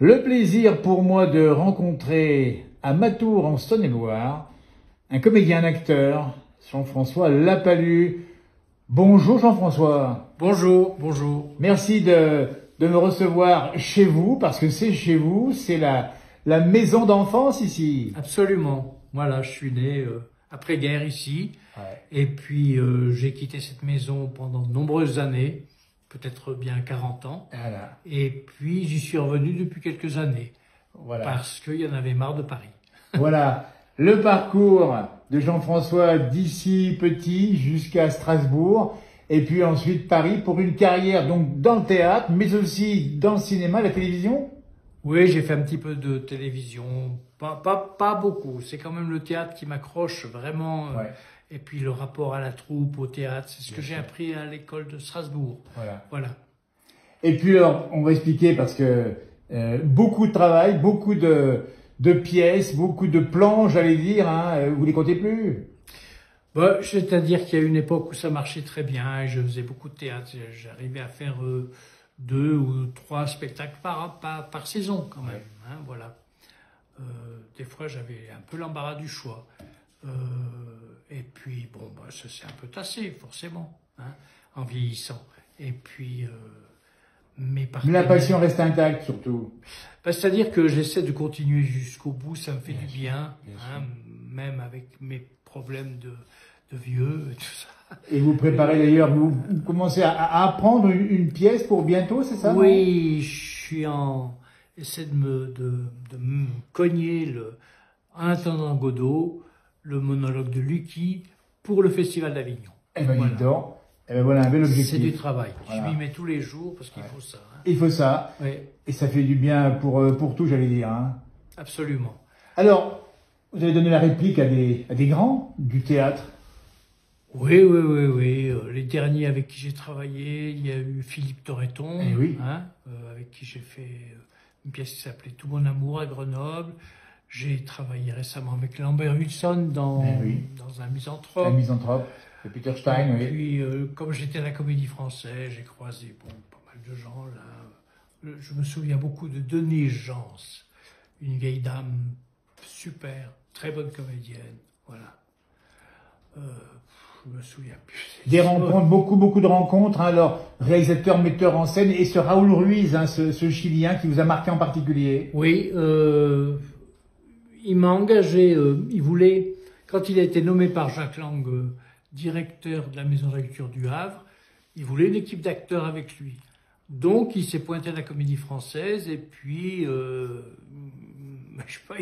Le plaisir pour moi de rencontrer à Matour en Saône-et-Loire un comédien, un acteur, Jean-François Lapalu. Bonjour Jean-François. Bonjour, bonjour. Merci de me recevoir chez vous, parce que c'est chez vous, c'est la maison d'enfance ici. Absolument. Voilà, je suis né après-guerre ici. Ouais. Et puis j'ai quitté cette maison pendant de nombreuses années, peut-être bien 40 ans. Voilà. Et puis j'y suis revenu depuis quelques années, Voilà. parce qu'il y en avait marre de Paris. Voilà, le parcours de Jean-François d'ici petit jusqu'à Strasbourg, et puis ensuite Paris pour une carrière donc dans le théâtre, mais aussi dans le cinéma, la télévision. Oui, j'ai fait un petit peu de télévision, pas beaucoup. C'est quand même le théâtre qui m'accroche vraiment. Ouais. Et puis le rapport à la troupe, au théâtre, c'est ce que Bien j'ai sûr. appris à l'école de Strasbourg. Voilà. Et puis alors, on va expliquer parce que beaucoup de travail, beaucoup de pièces, beaucoup de plans, j'allais dire, hein, vous les comptez plus. Bah, c'est-à-dire qu'il y a une époque où ça marchait très bien et je faisais beaucoup de théâtre. J'arrivais à faire 2 ou 3 spectacles par saison quand même. Hein, voilà. Des fois, j'avais un peu l'embarras du choix. Et puis, bon, bah, ça s'est un peu tassé, forcément, hein, en vieillissant. Et puis, Mais la passion reste intacte, surtout. bah, c'est-à-dire que j'essaie de continuer jusqu'au bout, ça me fait du bien, bien hein, même avec mes problèmes de vieux et tout ça. Et vous préparez d'ailleurs, vous commencez à apprendre une pièce pour bientôt, c'est ça? Oui, j'essaie de me cogner en attendant Godot, le monologue de Lucky pour le Festival d'Avignon. Eh ben, Voilà. dis donc. Eh ben, voilà un bel objectif. C'est du travail. Voilà. Je m'y mets tous les jours parce qu'il faut ça. Hein. Il faut ça. Oui, Et ça fait du bien pour tout, j'allais dire. Hein. absolument. Alors, vous avez donné la réplique à des grands du théâtre. Oui. Les derniers avec qui j'ai travaillé, il y a eu Philippe Torreton, Eh oui. hein, avec qui j'ai fait une pièce qui s'appelait Tout mon amour à Grenoble. J'ai travaillé récemment avec Lambert Wilson dans un misanthrope. La misanthrope de Peter Stein, Et oui. puis, comme j'étais à la Comédie Française, j'ai croisé pas mal de gens là. Je me souviens beaucoup de Denise Jans, une vieille dame super, très bonne comédienne. Voilà. Je me souviens plus. Des rencontres, beaucoup de rencontres. Hein. Alors, réalisateur, metteur en scène, et ce Raoul Ruiz, hein, ce Chilien qui vous a marqué en particulier. Oui, il m'a engagé, il voulait, quand il a été nommé par Jacques Lang, directeur de la Maison de la Culture du Havre, il voulait une équipe d'acteurs avec lui. Donc, il s'est pointé à la Comédie Française, et puis, je sais pas,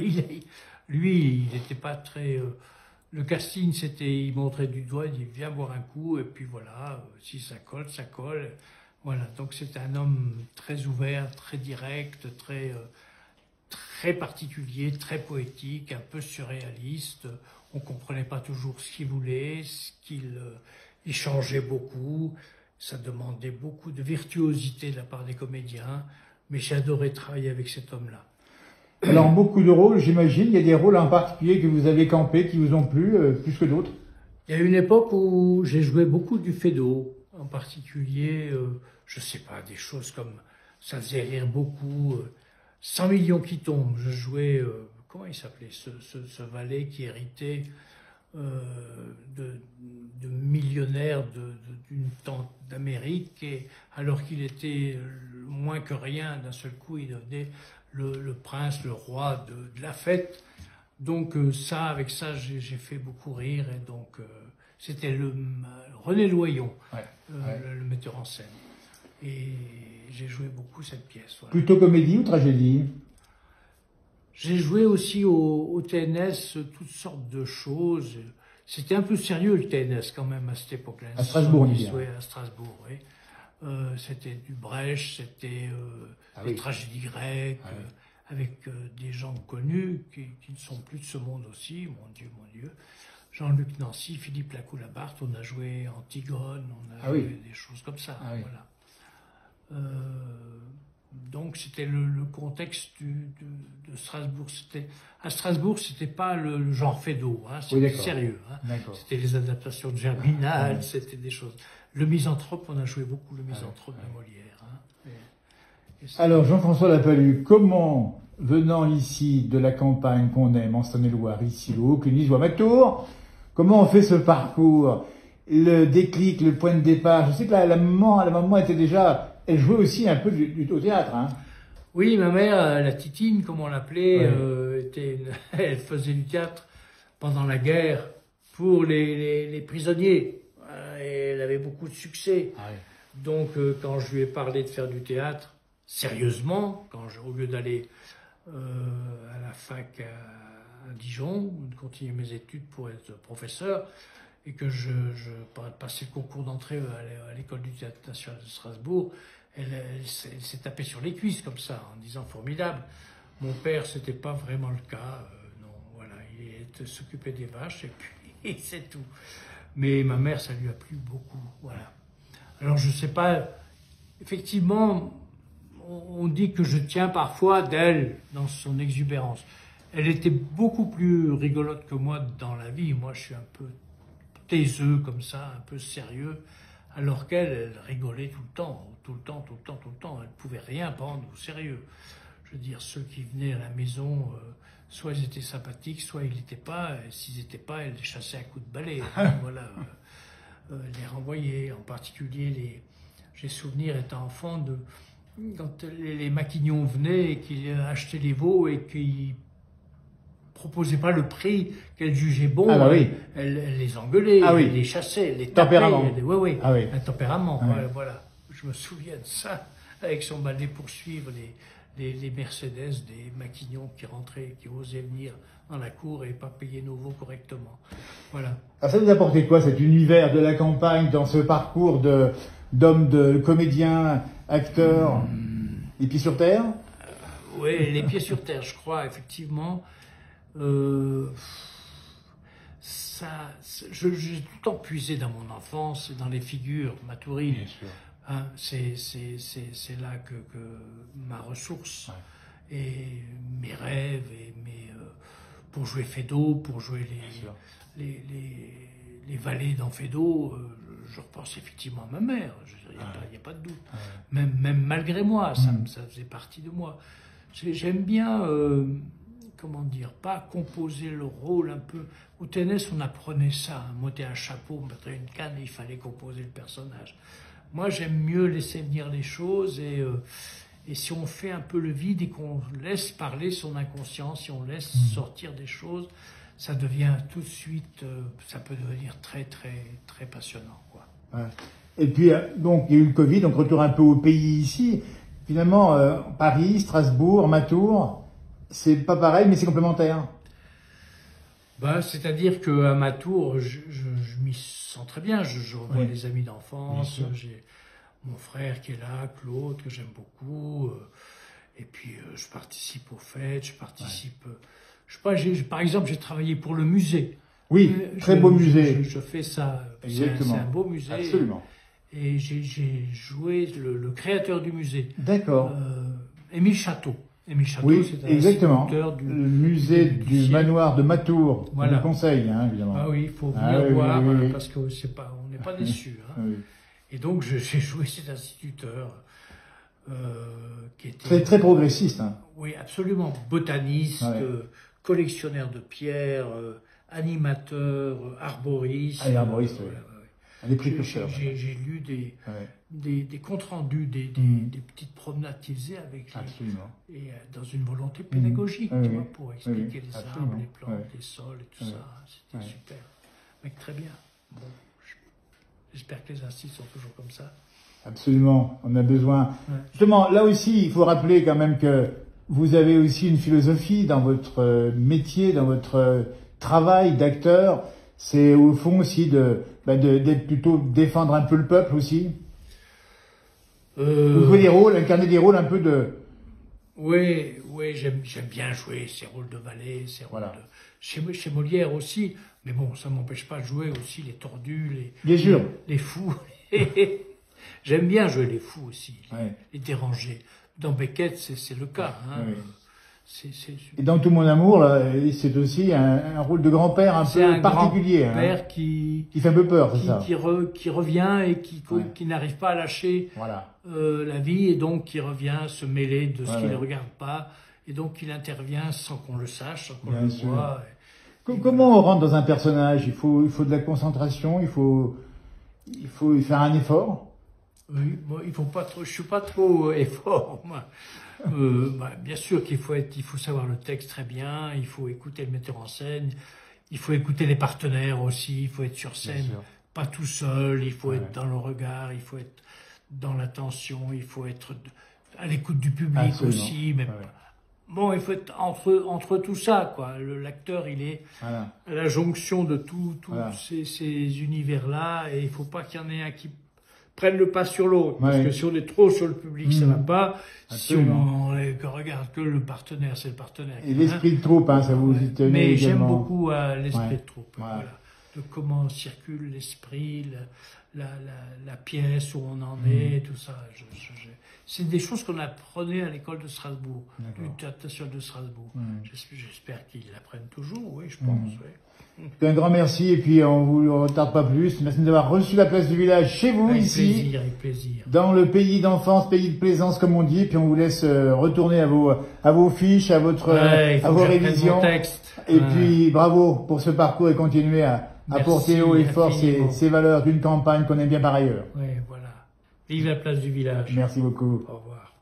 lui, il n'était pas très... le casting, c'était, il montrait du doigt, il dit, viens boire un coup, et puis voilà, si ça colle, ça colle. Voilà, donc c'était un homme très ouvert, très direct, très particulier, très poétique, un peu surréaliste. On comprenait pas toujours ce qu'il voulait, il changeait beaucoup. Ça demandait beaucoup de virtuosité de la part des comédiens, mais j'ai adoré travailler avec cet homme-là. Alors, beaucoup de rôles, j'imagine. Il y a des rôles en particulier que vous avez campés, qui vous ont plu, plus que d'autres. Il y a une époque où j'ai joué beaucoup du Feydeau, en particulier, je sais pas, des choses comme, ça faisait rire beaucoup, 100 millions qui tombent. Je jouais, comment il s'appelait, ce valet qui héritait de millionnaire d'une tante d'Amérique, et alors qu'il était moins que rien, d'un seul coup, il devenait le prince, le roi de la fête. Donc avec ça, j'ai fait beaucoup rire, et donc c'était René Loyon, le metteur en scène. Et j'ai joué beaucoup cette pièce. Voilà. Plutôt comédie ou tragédie? J'ai joué aussi au TNS toutes sortes de choses. C'était un peu sérieux le TNS quand même à cette époque-là. À Strasbourg, on dit bien. Oui, à Strasbourg, oui. C'était du Brecht, c'était des tragédies grecques, avec des gens connus qui ne sont plus de ce monde aussi, mon Dieu. Jean-Luc Nancy, Philippe Lacoue-Labarthe, on a joué Antigone, on a joué des choses comme ça. Voilà. Donc c'était le contexte de Strasbourg. À Strasbourg, c'était pas le genre Feydeau, hein, c'était sérieux. Hein. C'était les adaptations de Germinal, c'était des choses. Le misanthrope, on a joué beaucoup le misanthrope de Molière. Hein. Alors, Jean-François Lapalus, comment, venant ici de la campagne qu'on aime, en Saône-et-Loire, ici, au Haut-Cluny, à Matour, comment on fait ce parcours? Le déclic, le point de départ. Je sais que la maman était déjà, elle jouait aussi un peu au théâtre, hein. Oui, ma mère, la Titine, comme on l'appelait, Ouais. elle faisait du théâtre pendant la guerre pour les prisonniers. Et elle avait beaucoup de succès. Ah oui. Donc, quand je lui ai parlé de faire du théâtre, sérieusement, au lieu d'aller à la fac à Dijon, de continuer mes études pour être professeur, et que je passais le concours d'entrée à l'école du théâtre national de Strasbourg, elle s'est tapée sur les cuisses comme ça, en disant formidable. Mon père, c'était pas vraiment le cas. Non, voilà, il s'occupait des vaches et puis c'est tout. Mais ma mère, ça lui a plu beaucoup, voilà. Alors je sais pas, effectivement, on dit que je tiens parfois d'elle dans son exubérance. Elle était beaucoup plus rigolote que moi dans la vie. Moi, je suis un peu taiseux comme ça, un peu sérieux, alors qu'elle, elle rigolait tout le temps, tout le temps, tout le temps, tout le temps. Elle ne pouvait rien prendre au sérieux. Je veux dire, ceux qui venaient à la maison, soit ils étaient sympathiques, soit ils n'étaient pas. Et s'ils n'étaient pas, elle les chassait à coups de balai. Voilà, les renvoyait. En particulier, j'ai souvenir étant enfant de quand les maquignons venaient et qu'ils achetaient les veaux et qu'ils proposait pas le prix qu'elle jugeait bon, Ah bah oui. elle les engueulait, Ah oui. elle les chassait, elle les tapait. Tempérament. Oui. Ah oui. Un tempérament, Ah oui. voilà. Je me souviens de ça, avec son balai poursuivre les Mercedes, des maquignons qui rentraient, qui osaient venir dans la cour et pas payer nos veaux correctement. Voilà. Alors ça vous a apporté quoi, cet univers de la campagne, dans ce parcours d'homme, de comédien, acteur, et puis sur terre? Oui, les pieds sur terre, je crois, effectivement. J'ai tout le temps puisé dans mon enfance, dans les figures matourines. Bien sûr. Hein, c'est là que ma ressource et mes rêves et pour jouer Feydeau, pour jouer les valets dans Feydeau, je repense effectivement à ma mère. Il n'y a pas de doute. Même malgré moi, ça faisait partie de moi. J'aime bien. Comment dire, pas composer le rôle un peu. Au tennis, on apprenait ça, hein, monter un chapeau, mettre une canne, et il fallait composer le personnage. Moi, j'aime mieux laisser venir les choses et si on fait un peu le vide et qu'on laisse parler son inconscient, si on laisse sortir des choses, ça devient tout de suite, ça peut devenir très, très, très passionnant, quoi. Ouais. Et puis, donc, il y a eu le Covid, donc retour un peu au pays ici. Finalement, Paris, Strasbourg, Matour, c'est pas pareil, mais c'est complémentaire. Bah, c'est-à-dire qu'à ma tour, je m'y sens très bien. Je revois les amis d'enfance, j'ai mon frère qui est là, Claude, que j'aime beaucoup. Et puis, je participe aux fêtes, je participe... je sais pas, par exemple, j'ai travaillé pour le musée. Oui, très beau musée. Je fais ça. Exactement. C'est un beau musée. Absolument. Et j'ai joué le créateur du musée. D'accord. Émile Château. Émile Château, Oui, c'est un exactement. sculpteur Le musée du manoir de Matour. Voilà. On le conseille, hein, évidemment. Ah oui, il faut venir voir, oui. parce que on n'est pas déçus. Hein. Oui. Et donc, j'ai joué cet instituteur qui était... Très, très progressiste. Hein. Oui, absolument. Botaniste, collectionneur de pierres, animateur, arboriste. Ah, arboriste, oui. Les précurseurs. J'ai lu des comptes rendus, des petites promenades qu'ils faisaient avec et dans une volonté pédagogique, tu vois, pour expliquer les arbres, les plantes, les sols et tout ça. C'était super. Mec, très bien. Bon, j'espère que les instituts sont toujours comme ça. Absolument, on a besoin. Justement, là aussi, il faut rappeler quand même que vous avez aussi une philosophie dans votre métier, dans votre travail d'acteur. C'est au fond aussi d'être plutôt défendre un peu le peuple aussi. Vous jouez des rôles, incarner des rôles un peu de... Oui, j'aime bien jouer ces rôles de valet, ces rôles de... Chez Molière aussi, mais bon, ça m'empêche pas de jouer aussi les tordus, les fous. J'aime bien jouer les fous aussi, les dérangés. Dans Beckett, c'est le cas. Hein. Et dans Tout mon amour, là, c'est aussi un rôle de grand-père un peu particulier. Un père qui fait un peu peur, c'est ça. Qui revient et qui n'arrive pas à lâcher la vie, et donc qui revient se mêler de ce qui ne regarde pas, et donc il intervient sans qu'on le sache, sans qu'on le voit. Comment on rentre dans un personnage? Il faut de la concentration, il faut faire un effort. Oui, bon, il faut pas trop. Je suis pas trop effort, moi. Bien sûr qu'il faut savoir le texte très bien, il faut écouter le metteur en scène, il faut écouter les partenaires aussi, il faut être sur scène, pas tout seul, il faut être dans le regard, il faut être dans l'attention, il faut être à l'écoute du public aussi, mais bon, il faut être entre tout ça, quoi. L'acteur, il est à la jonction de tous ces univers-là, et il faut pas qu'il y en ait un qui prennent le pas sur l'autre, parce que si on est trop sur le public, ça va pas. Absolument. Si on regarde que le partenaire, c'est le partenaire. Et l'esprit de troupe, hein, ça vous y tenez. Mais j'aime beaucoup l'esprit de troupe. Voilà. De comment circule l'esprit, la pièce où on en est, tout ça. C'est des choses qu'on apprenait à l'école de Strasbourg, du théâtre national de Strasbourg. J'espère qu'ils l'apprennent toujours, oui, je pense. Un grand merci, et puis on vous retarde pas plus. Merci d'avoir reçu la place du village chez vous, ici. Avec plaisir. Dans le pays d'enfance, pays de plaisance, comme on dit, et puis on vous laisse retourner à vos fiches, à vos révisions. Et puis, bravo pour ce parcours, et continuer à porter haut et fort ces valeurs d'une campagne qu'on aime bien par ailleurs. Oui, voilà. Vive la place du village. Merci beaucoup. Au revoir.